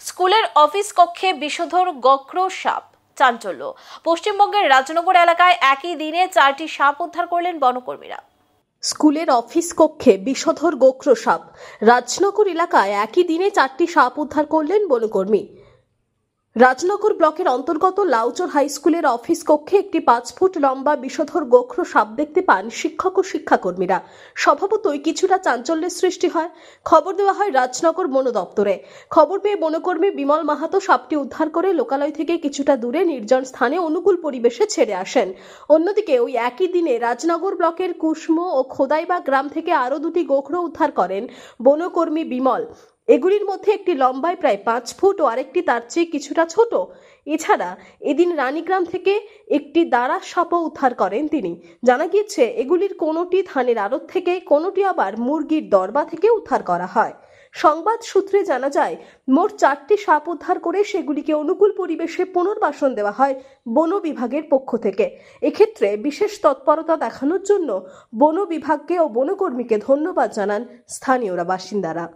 স্কুলের অফিস কক্ষে বিষধর গোখরো সাপ, চাঞ্চল্য। পশ্চিমবঙ্গের রাজনগর এলাকায় একই দিনে 4টি সাপ উদ্ধার করলেন বনকর্মীরা। স্কুলের অফিস কক্ষে বিষধর গোখরো সাপ। রাজনগর এলাকায় একই দিনে 4টি সাপ উদ্ধার করলেন বনকর্মী। রাজনগর ব্লকের অন্তর্গত লাউচর হাই স্কুলের অফিস কক্ষে একটি 5 ফুট লম্বা বিষধর গোখরো সাপ দেখতে পান শিক্ষক ও শিক্ষাকর্মীরা। স্বভাবতই কিছুটা চাঞ্চল্যের সৃষ্টি হয়। খবর দেওয়া হয় রাজনগর বন দপ্তরে। খবর পেয়ে বনকর্মী বিমল মাহাতো সাপটি উদ্ধার করে লোকালয় থেকে কিছুটা দূরে নির্জন স্থানে অনুকূল পরিবেশে ছেড়ে আসেন। অন্যদিকে ওই একই দিনে রাজনগর ব্লকের কুসমো ও খোদাইবা গ্রাম থেকে আরও 2টি গোখরো উদ্ধার করেন বনকর্মী বিমল। এগুলির মধ্যে একটি লম্বায় প্রায় 5 ফুট ও আরেকটি তার চেয়ে কিছুটা ছোট। এছাড়া এদিন রানীগ্রাম থেকে একটি দাঁড়া সাপও উদ্ধার করেন তিনি। জানা গিয়েছে এগুলির কোনোটি ধানের আড়ত থেকে, কোনোটি আবার মুরগির দরবা থেকে উদ্ধার করা হয়। সংবাদ সূত্রে জানা যায় মোট 4টি সাপ উদ্ধার করে সেগুলিকে অনুকূল পরিবেশে পুনর্বাসন দেওয়া হয় বন বিভাগের পক্ষ থেকে। এক্ষেত্রে বিশেষ তৎপরতা দেখানোর জন্য বন বিভাগকে ও বনকর্মীকে ধন্যবাদ জানান স্থানীয়রা বাসিন্দারা।